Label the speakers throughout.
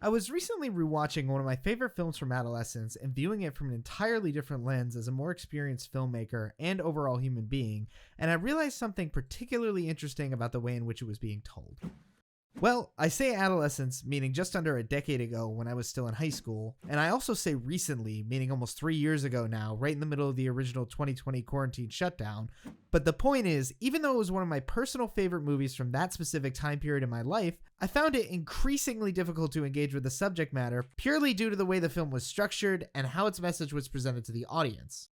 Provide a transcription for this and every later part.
Speaker 1: I was recently rewatching one of my favorite films from adolescence and viewing it from an entirely different lens as a more experienced filmmaker and overall human being, and I realized something particularly interesting about the way in which it was being told. Well, I say adolescence, meaning just under a decade ago when I was still in high school, and I also say recently, meaning almost 3 years ago now, right in the middle of the original 2020 quarantine shutdown. But the point is, even though it was one of my personal favorite movies from that specific time period in my life, I found it increasingly difficult to engage with the subject matter purely due to the way the film was structured and how its message was presented to the audience.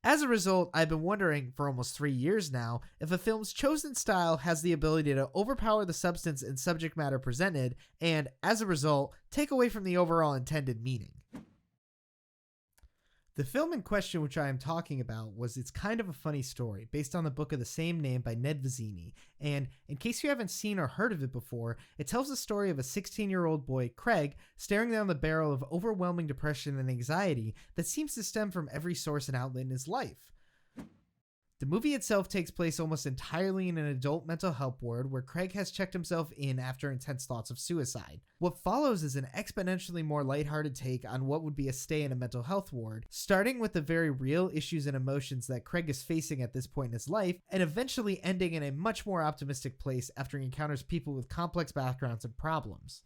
Speaker 1: As a result, I've been wondering for almost 3 years now if a film's chosen style has the ability to overpower the substance and subject matter presented and, as a result, take away from the overall intended meaning. The film in question which I am talking about was It's Kind of a Funny Story, based on the book of the same name by Ned Vizzini, and in case you haven't seen or heard of it before, it tells the story of a 16-year-old boy, Craig, staring down the barrel of overwhelming depression and anxiety that seems to stem from every source and outlet in his life. The movie itself takes place almost entirely in an adult mental health ward where Craig has checked himself in after intense thoughts of suicide. What follows is an exponentially more lighthearted take on what would be a stay in a mental health ward, starting with the very real issues and emotions that Craig is facing at this point in his life, and eventually ending in a much more optimistic place after he encounters people with complex backgrounds and problems.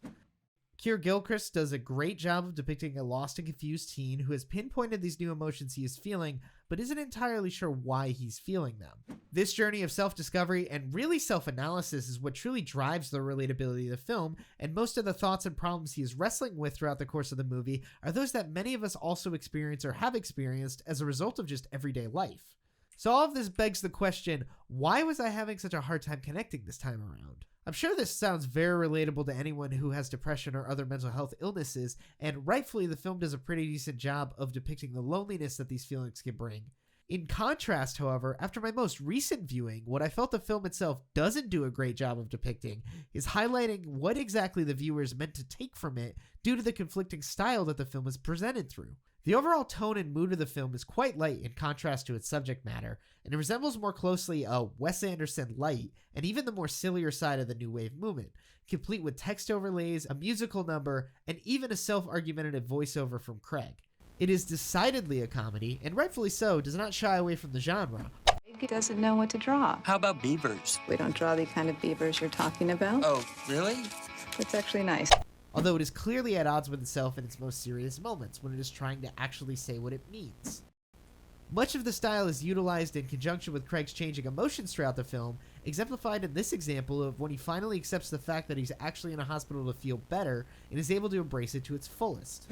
Speaker 1: Keir Gilchrist does a great job of depicting a lost and confused teen who has pinpointed these new emotions he is feeling, but isn't entirely sure why he's feeling them. This journey of self-discovery and really self-analysis is what truly drives the relatability of the film, and most of the thoughts and problems he is wrestling with throughout the course of the movie are those that many of us also experience or have experienced as a result of just everyday life. So all of this begs the question, why was I having such a hard time connecting this time around? I'm sure this sounds very relatable to anyone who has depression or other mental health illnesses, and rightfully the film does a pretty decent job of depicting the loneliness that these feelings can bring. In contrast, however, after my most recent viewing, what I felt the film itself doesn't do a great job of depicting is highlighting what exactly the viewer is meant to take from it due to the conflicting style that the film is presented through. The overall tone and mood of the film is quite light in contrast to its subject matter, and it resembles more closely a Wes Anderson light and even the more sillier side of the New Wave movement, complete with text overlays, a musical number, and even a self-argumentative voiceover from Craig. It is decidedly a comedy, and rightfully so, does not shy away from the genre.
Speaker 2: He doesn't know what to draw.
Speaker 3: How about beavers?
Speaker 2: We don't draw the kind of beavers you're talking about.
Speaker 3: Oh, really?
Speaker 2: It's actually nice.
Speaker 1: Although it is clearly at odds with itself in its most serious moments when it is trying to actually say what it means. Much of the style is utilized in conjunction with Craig's changing emotions throughout the film, exemplified in this example of when he finally accepts the fact that he's actually in a hospital to feel better and is able to embrace it to its fullest.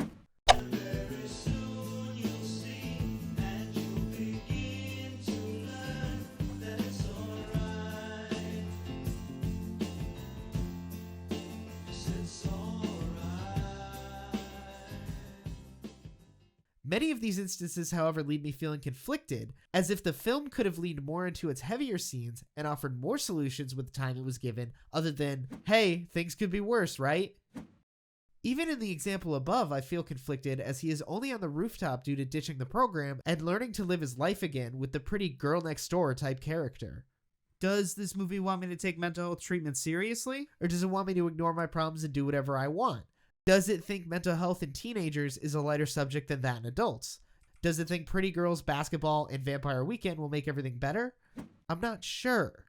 Speaker 1: Many of these instances, however, leave me feeling conflicted, as if the film could have leaned more into its heavier scenes and offered more solutions with the time it was given, other than, hey, things could be worse, right? Even in the example above, I feel conflicted as he is only on the rooftop due to ditching the program and learning to live his life again with the pretty girl next door type character. Does this movie want me to take mental health treatment seriously? Or does it want me to ignore my problems and do whatever I want? Does it think mental health in teenagers is a lighter subject than that in adults? Does it think Pretty Girls, Basketball, and Vampire Weekend will make everything better? I'm not sure.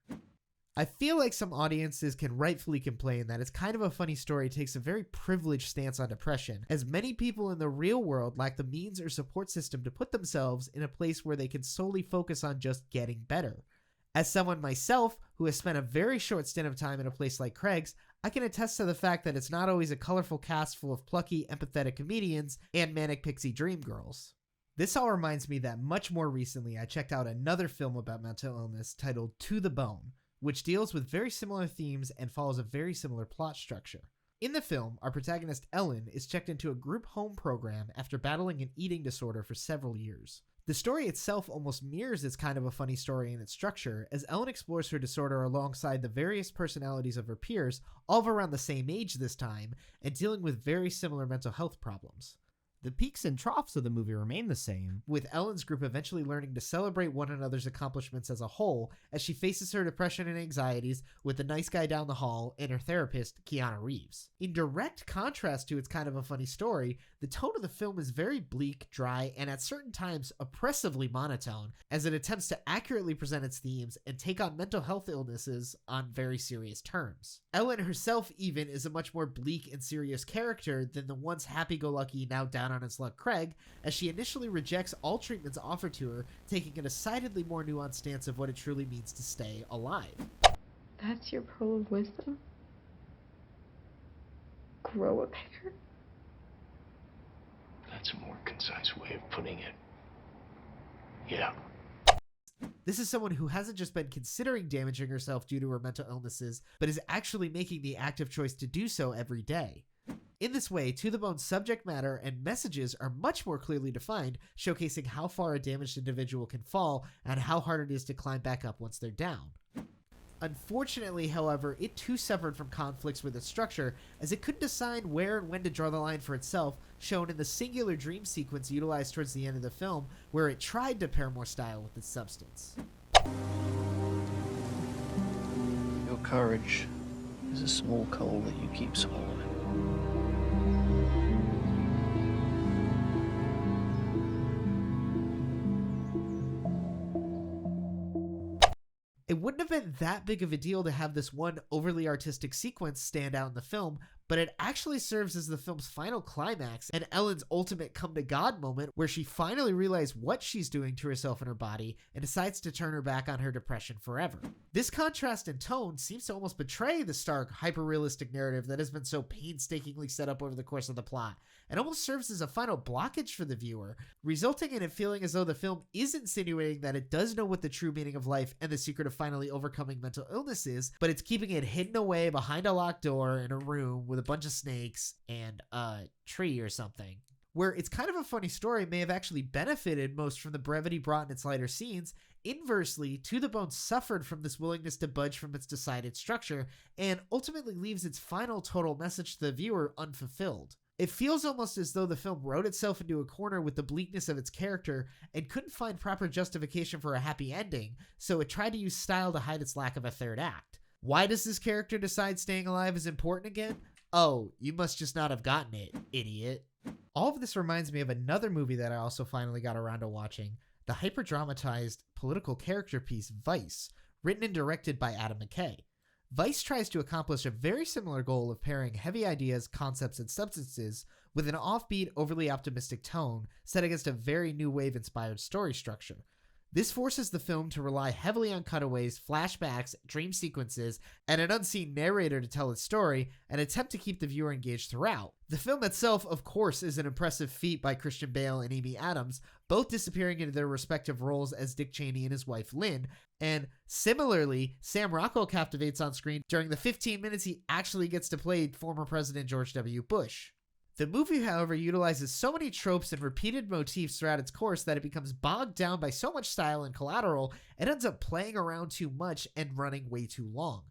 Speaker 1: I feel like some audiences can rightfully complain that It's Kind of a Funny Story takes a very privileged stance on depression, as many people in the real world lack the means or support system to put themselves in a place where they can solely focus on just getting better. As someone myself who has spent a very short stint of time in a place like Craig's, I can attest to the fact that it's not always a colorful cast full of plucky, empathetic comedians and manic pixie dream girls. This all reminds me that much more recently I checked out another film about mental illness titled To the Bone, which deals with very similar themes and follows a very similar plot structure. In the film, our protagonist Ellen is checked into a group home program after battling an eating disorder for several years. The story itself almost mirrors It's Kind of a Funny Story in its structure, as Ellen explores her disorder alongside the various personalities of her peers, all of around the same age this time, and dealing with very similar mental health problems. The peaks and troughs of the movie remain the same, with Ellen's group eventually learning to celebrate one another's accomplishments as a whole as she faces her depression and anxieties with the nice guy down the hall and her therapist, Keanu Reeves. In direct contrast to It's Kind of a Funny Story, the tone of the film is very bleak, dry, and at certain times oppressively monotone, as it attempts to accurately present its themes and take on mental health illnesses on very serious terms. Ellen herself even is a much more bleak and serious character than the once happy-go-lucky, now down on his luck Craig, as she initially rejects all treatments offered to her, taking a decidedly more nuanced stance of what it truly means to stay alive.
Speaker 3: That's your pearl of wisdom? Grow a pair?
Speaker 4: That's a more concise way of putting it. Yeah.
Speaker 1: This is someone who hasn't just been considering damaging herself due to her mental illnesses, but is actually making the active choice to do so every day. In this way, To the Bone's subject matter and messages are much more clearly defined, showcasing how far a damaged individual can fall and how hard it is to climb back up once they're down. Unfortunately, however, it too suffered from conflicts with its structure, as it couldn't decide where and when to draw the line for itself, shown in the singular dream sequence utilized towards the end of the film, where it tried to pair more style with its substance.
Speaker 4: Your courage is a small coal that you keep small.
Speaker 1: It wouldn't have been that big of a deal to have this one overly artistic sequence stand out in the film, but it actually serves as the film's final climax and Ellen's ultimate come-to-God moment where she finally realizes what she's doing to herself and her body and decides to turn her back on her depression forever. This contrast in tone seems to almost betray the stark, hyper-realistic narrative that has been so painstakingly set up over the course of the plot, and almost serves as a final blockage for the viewer, resulting in it feeling as though the film is insinuating that it does know what the true meaning of life and the secret of finally overcoming mental illness is, but it's keeping it hidden away behind a locked door in a room with a bunch of snakes and a tree or something. Where It's Kind of a Funny Story may have actually benefited most from the brevity brought in its lighter scenes, inversely, To the Bone suffered from this willingness to budge from its decided structure, and ultimately leaves its final total message to the viewer unfulfilled. It feels almost as though the film wrote itself into a corner with the bleakness of its character and couldn't find proper justification for a happy ending, so it tried to use style to hide its lack of a third act. Why does this character decide staying alive is important again? Oh, you must just not have gotten it, idiot. All of this reminds me of another movie that I also finally got around to watching, the hyper-dramatized political character piece Vice, written and directed by Adam McKay. Vice tries to accomplish a very similar goal of pairing heavy ideas, concepts, and substances with an offbeat, overly optimistic tone set against a very new wave-inspired story structure. This forces the film to rely heavily on cutaways, flashbacks, dream sequences, and an unseen narrator to tell its story, and attempt to keep the viewer engaged throughout. The film itself, of course, is an impressive feat by Christian Bale and Amy Adams, both disappearing into their respective roles as Dick Cheney and his wife Lynn, and similarly, Sam Rockwell captivates on screen during the 15 minutes he actually gets to play former President George W. Bush. The movie, however, utilizes so many tropes and repeated motifs throughout its course that it becomes bogged down by so much style and collateral, it ends up playing around too much and running way too long.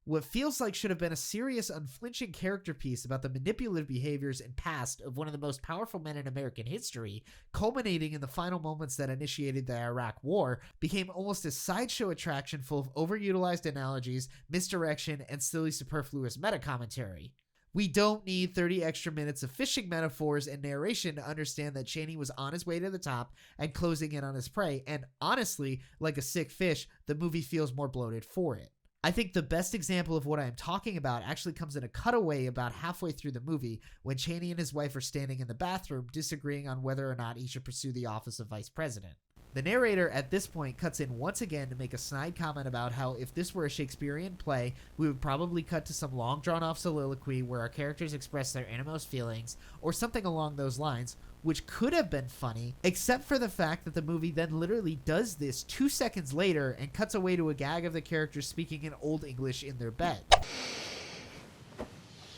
Speaker 1: What feels like should have been a serious, unflinching character piece about the manipulative behaviors and past of one of the most powerful men in American history, culminating in the final moments that initiated the Iraq War, became almost a sideshow attraction full of overutilized analogies, misdirection, and silly superfluous meta-commentary. We don't need 30 extra minutes of fishing metaphors and narration to understand that Cheney was on his way to the top and closing in on his prey, and honestly, like a sick fish, the movie feels more bloated for it. I think the best example of what I am talking about actually comes in a cutaway about halfway through the movie when Cheney and his wife are standing in the bathroom disagreeing on whether or not he should pursue the office of vice president. The narrator at this point cuts in once again to make a snide comment about how if this were a Shakespearean play, we would probably cut to some long drawn-off soliloquy where our characters express their innermost feelings, or something along those lines, which could have been funny, except for the fact that the movie then literally does this 2 seconds later and cuts away to a gag of the characters speaking in Old English in their bed.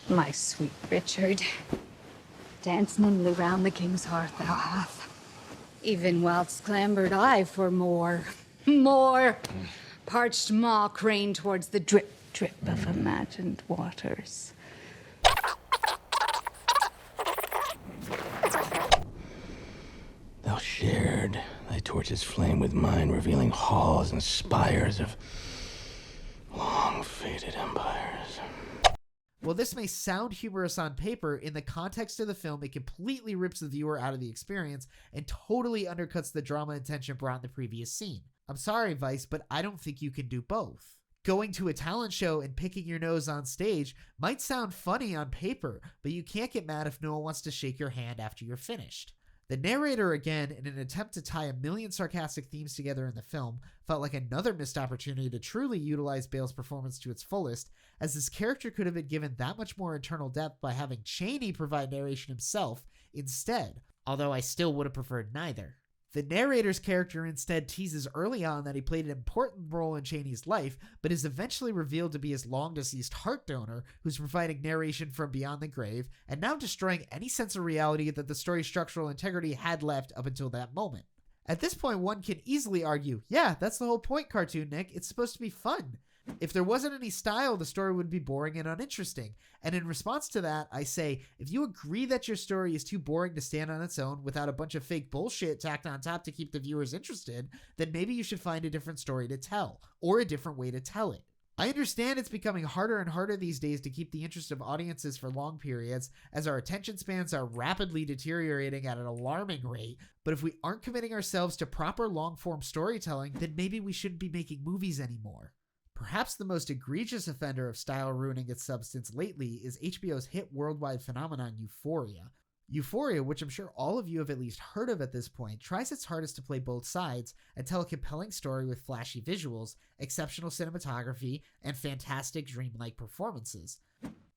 Speaker 5: My sweet Richard, dance nimbly round the king's hearth thou hath. Even whilst clambered I for more, parched maw craned towards the drip, drip of imagined waters.
Speaker 6: scared. Thy torches flame with mine, revealing halls and spires of long-faded empires.
Speaker 1: While this may sound humorous on paper, in the context of the film, it completely rips the viewer out of the experience and totally undercuts the drama and tension brought in the previous scene. I'm sorry, Vice, but I don't think you can do both. Going to a talent show and picking your nose on stage might sound funny on paper, but you can't get mad if no one wants to shake your hand after you're finished. The narrator, again, in an attempt to tie a million sarcastic themes together in the film, felt like another missed opportunity to truly utilize Bale's performance to its fullest, as this character could have been given that much more internal depth by having Chaney provide narration himself instead, although I still would have preferred neither. The narrator's character instead teases early on that he played an important role in Chaney's life, but is eventually revealed to be his long-deceased heart donor, who's providing narration from beyond the grave, and now destroying any sense of reality that the story's structural integrity had left up until that moment. At this point, one can easily argue, yeah, that's the whole point, Cartoon Nick. It's supposed to be fun. If there wasn't any style, the story would be boring and uninteresting. And in response to that, I say, if you agree that your story is too boring to stand on its own without a bunch of fake bullshit tacked on top to keep the viewers interested, then maybe you should find a different story to tell, or a different way to tell it. I understand it's becoming harder and harder these days to keep the interest of audiences for long periods, as our attention spans are rapidly deteriorating at an alarming rate, but if we aren't committing ourselves to proper long-form storytelling, then maybe we shouldn't be making movies anymore. Perhaps the most egregious offender of style ruining its substance lately is HBO's hit worldwide phenomenon Euphoria. Euphoria, which I'm sure all of you have at least heard of at this point, tries its hardest to play both sides and tell a compelling story with flashy visuals, exceptional cinematography, and fantastic dreamlike performances.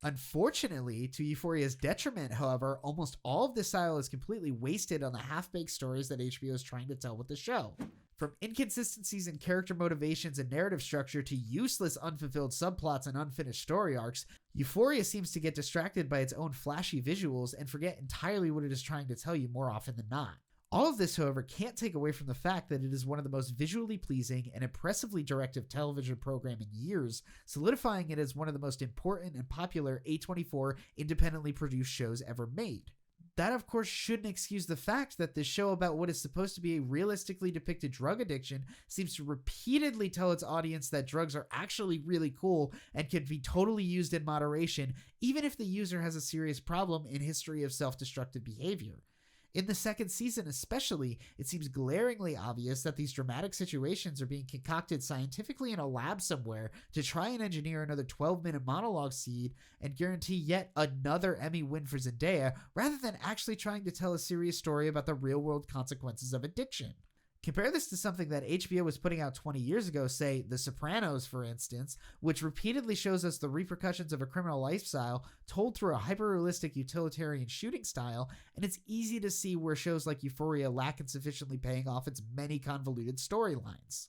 Speaker 1: Unfortunately, to Euphoria's detriment, however, almost all of this style is completely wasted on the half-baked stories that HBO is trying to tell with the show. From inconsistencies in character motivations and narrative structure to useless unfulfilled subplots and unfinished story arcs, Euphoria seems to get distracted by its own flashy visuals and forget entirely what it is trying to tell you more often than not. All of this, however, can't take away from the fact that it is one of the most visually pleasing and impressively directive television program in years, solidifying it as one of the most important and popular A24 independently produced shows ever made. That, of course, shouldn't excuse the fact that this show about what is supposed to be a realistically depicted drug addiction seems to repeatedly tell its audience that drugs are actually really cool and can be totally used in moderation, even if the user has a serious problem and history of self-destructive behavior. In the second season especially, it seems glaringly obvious that these dramatic situations are being concocted scientifically in a lab somewhere to try and engineer another 12-minute monologue seed and guarantee yet another Emmy win for Zendaya, rather than actually trying to tell a serious story about the real-world consequences of addiction. Compare this to something that HBO was putting out 20 years ago, say The Sopranos, for instance, which repeatedly shows us the repercussions of a criminal lifestyle told through a hyper-realistic utilitarian shooting style, and it's easy to see where shows like Euphoria lack in sufficiently paying off its many convoluted storylines.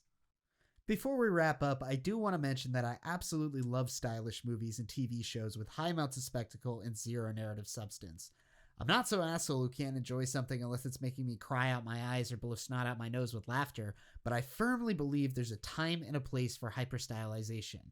Speaker 1: Before we wrap up, I do want to mention that I absolutely love stylish movies and TV shows with high amounts of spectacle and zero narrative substance. I'm not so asshole who can't enjoy something unless it's making me cry out my eyes or blow snot out my nose with laughter, but I firmly believe there's a time and a place for hyperstylization.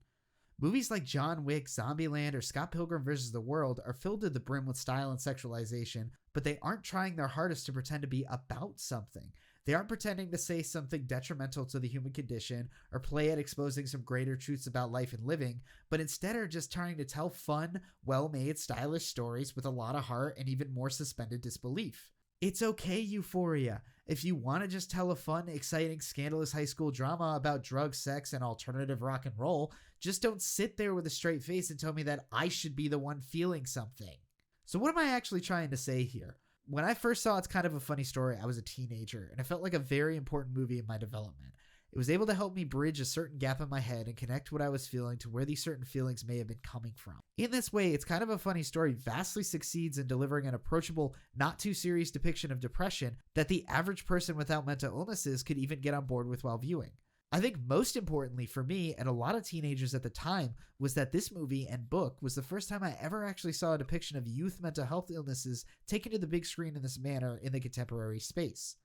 Speaker 1: Movies like John Wick, Zombieland, or Scott Pilgrim vs. the World are filled to the brim with style and sexualization, but they aren't trying their hardest to pretend to be about something. They aren't pretending to say something detrimental to the human condition or play at exposing some greater truths about life and living, but instead are just trying to tell fun, well-made, stylish stories with a lot of heart and even more suspended disbelief. It's okay, Euphoria. If you want to just tell a fun, exciting, scandalous high school drama about drugs, sex, and alternative rock and roll, just don't sit there with a straight face and tell me that I should be the one feeling something. So what am I actually trying to say here? When I first saw It's Kind of a Funny Story, I was a teenager, and it felt like a very important movie in my development. It was able to help me bridge a certain gap in my head and connect what I was feeling to where these certain feelings may have been coming from. In this way, It's Kind of a Funny Story vastly succeeds in delivering an approachable, not too serious depiction of depression that the average person without mental illnesses could even get on board with while viewing. I think most importantly for me and a lot of teenagers at the time was that this movie and book was the first time I ever actually saw a depiction of youth mental health illnesses taken to the big screen in this manner in the contemporary space.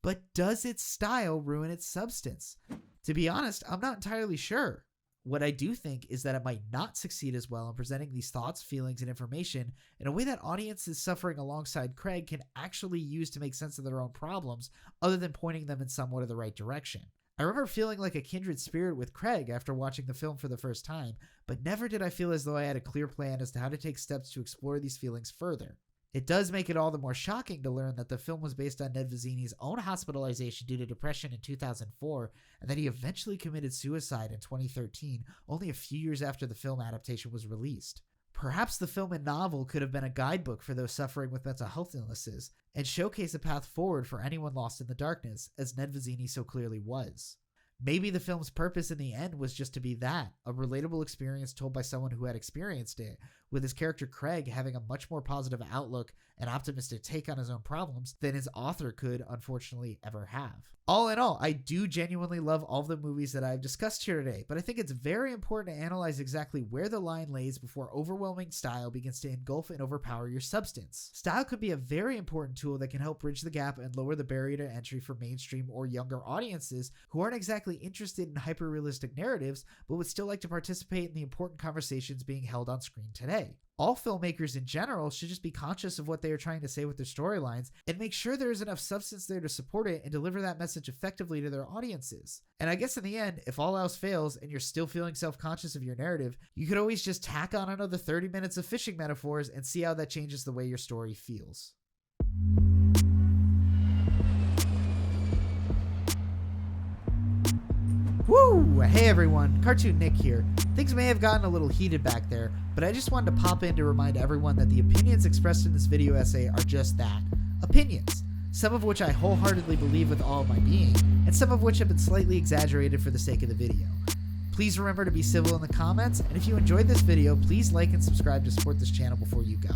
Speaker 1: But does its style ruin its substance? To be honest, I'm not entirely sure. What I do think is that it might not succeed as well in presenting these thoughts, feelings, and information in a way that audiences suffering alongside Craig can actually use to make sense of their own problems, other than pointing them in somewhat of the right direction. I remember feeling like a kindred spirit with Craig after watching the film for the first time, but never did I feel as though I had a clear plan as to how to take steps to explore these feelings further. It does make it all the more shocking to learn that the film was based on Ned Vizzini's own hospitalization due to depression in 2004, and that he eventually committed suicide in 2013, only a few years after the film adaptation was released. Perhaps the film and novel could have been a guidebook for those suffering with mental health illnesses, and showcase a path forward for anyone lost in the darkness, as Ned Vizzini so clearly was. Maybe the film's purpose in the end was just to be that, a relatable experience told by someone who had experienced it, with his character Craig having a much more positive outlook and optimistic take on his own problems than his author could, unfortunately, ever have. All in all, I do genuinely love all of the movies that I've discussed here today, but I think it's very important to analyze exactly where the line lays before overwhelming style begins to engulf and overpower your substance. Style could be a very important tool that can help bridge the gap and lower the barrier to entry for mainstream or younger audiences who aren't exactly interested in hyper-realistic narratives, but would still like to participate in the important conversations being held on screen today. All filmmakers in general should just be conscious of what they are trying to say with their storylines and make sure there is enough substance there to support it and deliver that message effectively to their audiences. And I guess in the end, if all else fails and you're still feeling self-conscious of your narrative, you could always just tack on another 30 minutes of fishing metaphors and see how that changes the way your story feels. Woo! Hey everyone, Cartoon Nick here. Things may have gotten a little heated back there, but I just wanted to pop in to remind everyone that the opinions expressed in this video essay are just that, opinions. Some of which I wholeheartedly believe with all of my being, and some of which have been slightly exaggerated for the sake of the video. Please remember to be civil in the comments, and if you enjoyed this video, please like and subscribe to support this channel before you go.